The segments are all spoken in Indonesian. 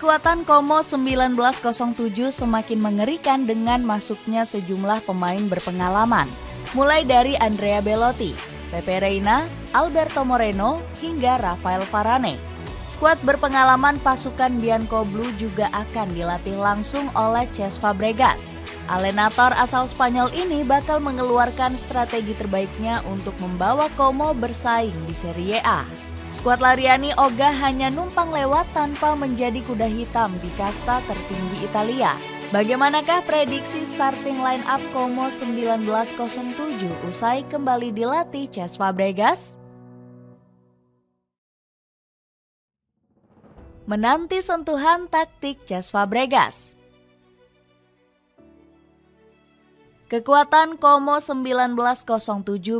Kekuatan Como 1907 semakin mengerikan dengan masuknya sejumlah pemain berpengalaman. Mulai dari Andrea Belotti, Pepe Reina, Alberto Moreno, hingga Rafael Varane. Skuad berpengalaman pasukan Bianconblue juga akan dilatih langsung oleh Cesc Fabregas. Alenator asal Spanyol ini bakal mengeluarkan strategi terbaiknya untuk membawa Como bersaing di Serie A. Skuad Lariani ogah hanya numpang lewat tanpa menjadi kuda hitam di kasta tertinggi Italia. Bagaimanakah prediksi starting line up Como 1907 usai kembali dilatih Cesc Fabregas? Menanti sentuhan taktik Cesc Fabregas. Kekuatan Como 1907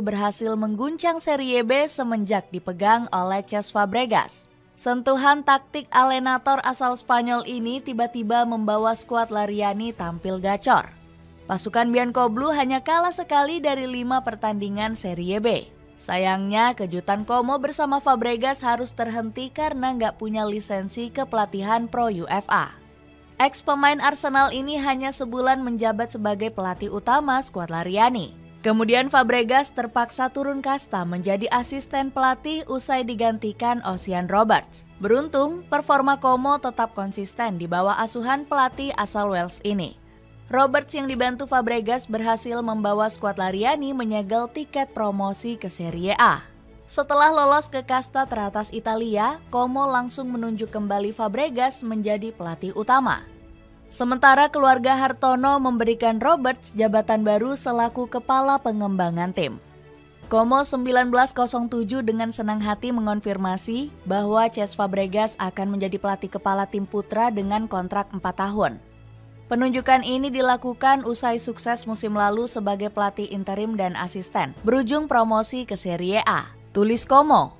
berhasil mengguncang Serie B semenjak dipegang oleh Cesc Fabregas. Sentuhan taktik Alenator asal Spanyol ini tiba-tiba membawa skuad Lariani tampil gacor. Pasukan Bianconblue hanya kalah sekali dari 5 pertandingan Serie B. Sayangnya kejutan Como bersama Fabregas harus terhenti karena nggak punya lisensi kepelatihan Pro UEFA. Ex-pemain Arsenal ini hanya sebulan menjabat sebagai pelatih utama skuad Lariani. Kemudian Fabregas terpaksa turun kasta menjadi asisten pelatih usai digantikan Ocean Roberts. Beruntung, performa Como tetap konsisten di bawah asuhan pelatih asal Wales ini. Roberts yang dibantu Fabregas berhasil membawa skuad Lariani menyegel tiket promosi ke Serie A. Setelah lolos ke kasta teratas Italia, Como langsung menunjuk kembali Fabregas menjadi pelatih utama. Sementara keluarga Hartono memberikan Roberts jabatan baru selaku kepala pengembangan tim. Como 1907 dengan senang hati mengonfirmasi bahwa Cesc Fabregas akan menjadi pelatih kepala tim putra dengan kontrak 4 tahun. Penunjukan ini dilakukan usai sukses musim lalu sebagai pelatih interim dan asisten, berujung promosi ke Serie A. Tulis Como.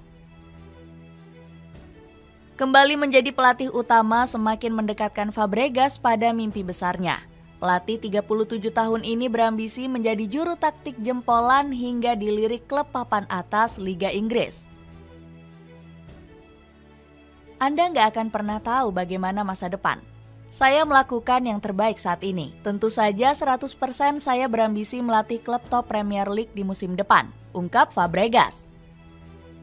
Kembali menjadi pelatih utama semakin mendekatkan Fabregas pada mimpi besarnya. Pelatih 37 tahun ini berambisi menjadi juru taktik jempolan hingga dilirik klub papan atas Liga Inggris. Anda nggak akan pernah tahu bagaimana masa depan. Saya melakukan yang terbaik saat ini. Tentu saja 100% saya berambisi melatih klub top Premier League di musim depan, ungkap Fabregas.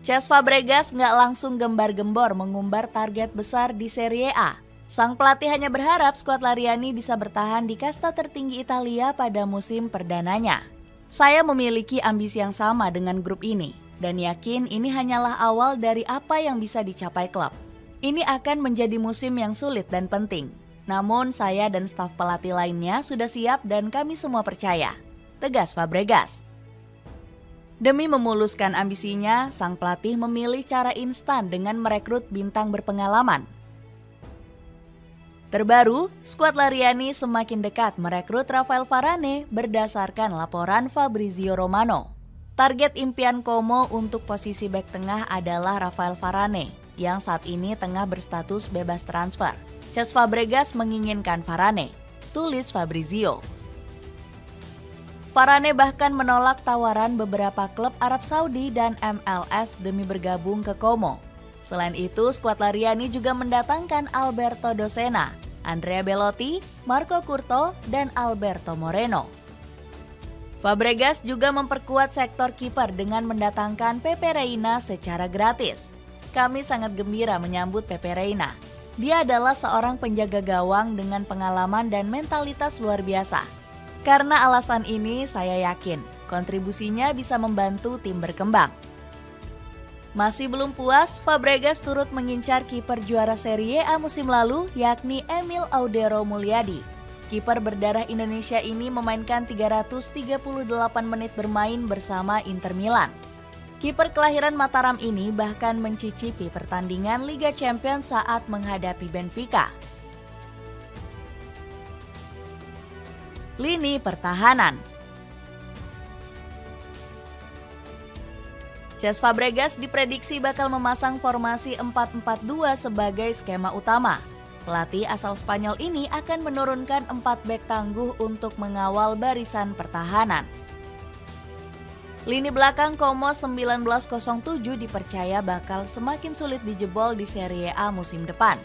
Cesc Fabregas nggak langsung gembar-gembor mengumbar target besar di Serie A. Sang pelatih hanya berharap skuad Lariani bisa bertahan di kasta tertinggi Italia pada musim perdananya. Saya memiliki ambisi yang sama dengan grup ini, dan yakin ini hanyalah awal dari apa yang bisa dicapai klub. Ini akan menjadi musim yang sulit dan penting. Namun saya dan staf pelatih lainnya sudah siap dan kami semua percaya, tegas Fabregas. Demi memuluskan ambisinya, sang pelatih memilih cara instan dengan merekrut bintang berpengalaman. Terbaru, skuad Lariani semakin dekat merekrut Rafael Varane berdasarkan laporan Fabrizio Romano. Target impian Como untuk posisi bek tengah adalah Rafael Varane, yang saat ini tengah berstatus bebas transfer. Cesc Fabregas menginginkan Varane, tulis Fabrizio. Varane bahkan menolak tawaran beberapa klub Arab Saudi dan MLS demi bergabung ke Como. Selain itu, skuad Lariani juga mendatangkan Alberto Docena, Andrea Belotti, Marco Curto, dan Alberto Moreno. Fabregas juga memperkuat sektor kiper dengan mendatangkan Pepe Reina secara gratis. Kami sangat gembira menyambut Pepe Reina. Dia adalah seorang penjaga gawang dengan pengalaman dan mentalitas luar biasa. Karena alasan ini, saya yakin kontribusinya bisa membantu tim berkembang. Masih belum puas, Fabregas turut mengincar kiper juara Serie A musim lalu, yakni Emil Audero Mulyadi. Kiper berdarah Indonesia ini memainkan 338 menit bermain bersama Inter Milan. Kiper kelahiran Mataram ini bahkan mencicipi pertandingan Liga Champions saat menghadapi Benfica. Lini pertahanan. Cesc Fabregas diprediksi bakal memasang formasi 4-4-2 sebagai skema utama. Pelatih asal Spanyol ini akan menurunkan 4 bek tangguh untuk mengawal barisan pertahanan. Lini belakang Como 1907 dipercaya bakal semakin sulit dijebol di Serie A musim depan.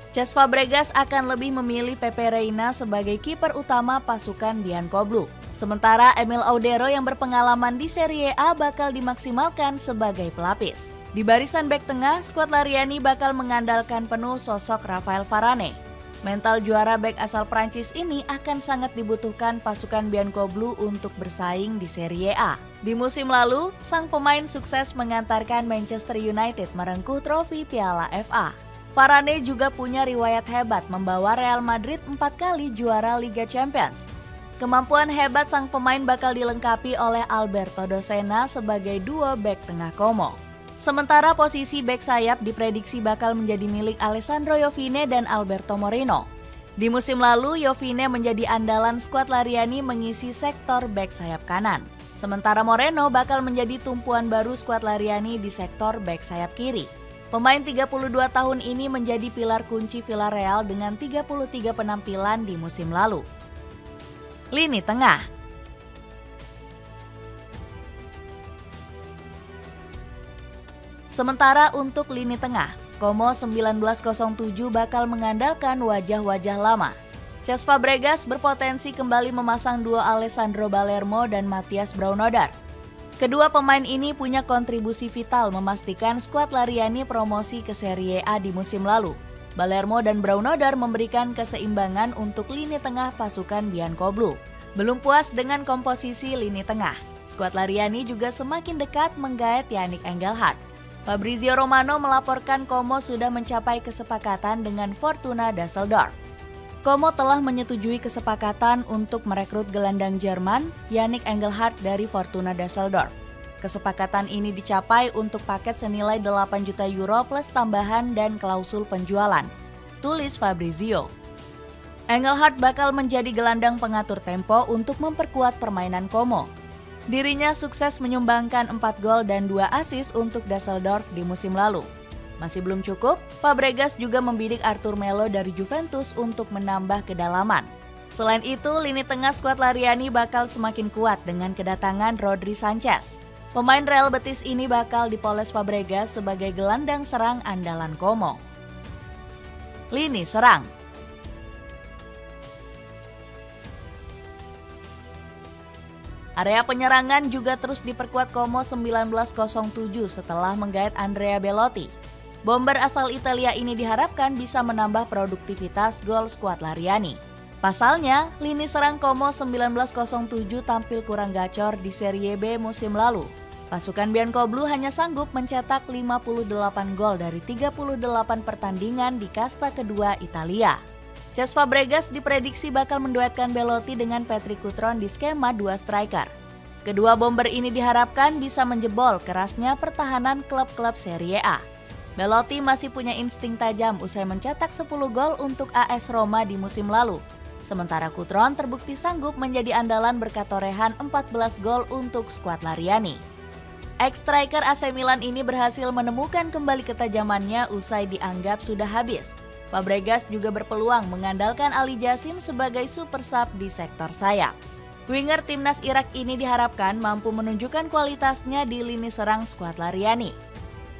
Cesc Fabregas akan lebih memilih Pepe Reina sebagai kiper utama pasukan Biancoblu. Sementara Emil Audero yang berpengalaman di Serie A bakal dimaksimalkan sebagai pelapis. Di barisan bek tengah, skuad Lariani bakal mengandalkan penuh sosok Rafael Varane. Mental juara bek asal Prancis ini akan sangat dibutuhkan pasukan Biancoblu untuk bersaing di Serie A. Di musim lalu, sang pemain sukses mengantarkan Manchester United merengkuh trofi Piala FA. Varane juga punya riwayat hebat membawa Real Madrid 4 kali juara Liga Champions. Kemampuan hebat sang pemain bakal dilengkapi oleh Alberto Docena sebagai duo bek tengah Como. Sementara posisi bek sayap diprediksi bakal menjadi milik Alessandro Jovine dan Alberto Moreno. Di musim lalu, Jovine menjadi andalan skuad Lariani mengisi sektor bek sayap kanan. Sementara Moreno bakal menjadi tumpuan baru skuad Lariani di sektor bek sayap kiri. Pemain 32 tahun ini menjadi pilar kunci Villarreal dengan 33 penampilan di musim lalu. Lini tengah. Sementara untuk lini tengah, Como 1907 bakal mengandalkan wajah-wajah lama. Cesc Fabregas berpotensi kembali memasang duo Alessandro Balermo dan Matthias Braunodar. Kedua pemain ini punya kontribusi vital memastikan skuad Lariani promosi ke Serie A di musim lalu. Balermo dan Braunodar memberikan keseimbangan untuk lini tengah pasukan Biancoblu. Belum puas dengan komposisi lini tengah, skuad Lariani juga semakin dekat menggait Yannick Engelhardt. Fabrizio Romano melaporkan Como sudah mencapai kesepakatan dengan Fortuna Düsseldorf. Como telah menyetujui kesepakatan untuk merekrut gelandang Jerman Yannick Engelhardt dari Fortuna Düsseldorf. Kesepakatan ini dicapai untuk paket senilai 8 juta euro plus tambahan dan klausul penjualan, tulis Fabrizio. Engelhardt bakal menjadi gelandang pengatur tempo untuk memperkuat permainan Como. Dirinya sukses menyumbangkan 4 gol dan 2 assist untuk Düsseldorf di musim lalu. Masih belum cukup, Fabregas juga membidik Arthur Melo dari Juventus untuk menambah kedalaman. Selain itu, lini tengah skuad Lariani bakal semakin kuat dengan kedatangan Rodri Sanchez. Pemain Real Betis ini bakal dipoles Fabregas sebagai gelandang serang andalan Como. Lini serang. Area penyerangan juga terus diperkuat Como 1907 setelah menggait Andrea Belotti. Bomber asal Italia ini diharapkan bisa menambah produktivitas gol skuad Lariani. Pasalnya, lini serang Como 1907 tampil kurang gacor di Serie B musim lalu. Pasukan Biancoblu hanya sanggup mencetak 58 gol dari 38 pertandingan di kasta kedua Italia. Cesc Fabregas diprediksi bakal menduetkan Belotti dengan Patrick Cutrone di skema 2 striker. Kedua bomber ini diharapkan bisa menjebol kerasnya pertahanan klub-klub Serie A. Belotti masih punya insting tajam usai mencetak 10 gol untuk AS Roma di musim lalu. Sementara Cutrone terbukti sanggup menjadi andalan berkat torehan 14 gol untuk skuad Lariani. Ex-striker AC Milan ini berhasil menemukan kembali ketajamannya usai dianggap sudah habis. Fabregas juga berpeluang mengandalkan Ali Jassim sebagai super sub di sektor sayap. Winger timnas Irak ini diharapkan mampu menunjukkan kualitasnya di lini serang skuad Lariani.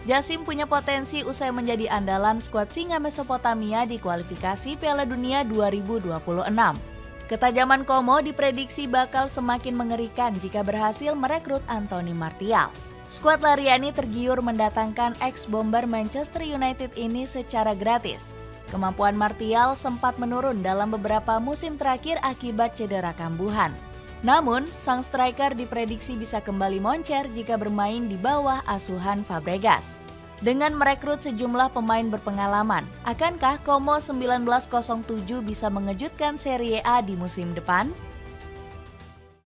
Jassim punya potensi usai menjadi andalan skuad Singa Mesopotamia di kualifikasi Piala Dunia 2026. Ketajaman Como diprediksi bakal semakin mengerikan jika berhasil merekrut Anthony Martial. Skuad Lariani tergiur mendatangkan ex-bomber Manchester United ini secara gratis. Kemampuan Martial sempat menurun dalam beberapa musim terakhir akibat cedera kambuhan. Namun, sang striker diprediksi bisa kembali moncer jika bermain di bawah asuhan Fabregas. Dengan merekrut sejumlah pemain berpengalaman, akankah Como 1907 bisa mengejutkan Serie A di musim depan?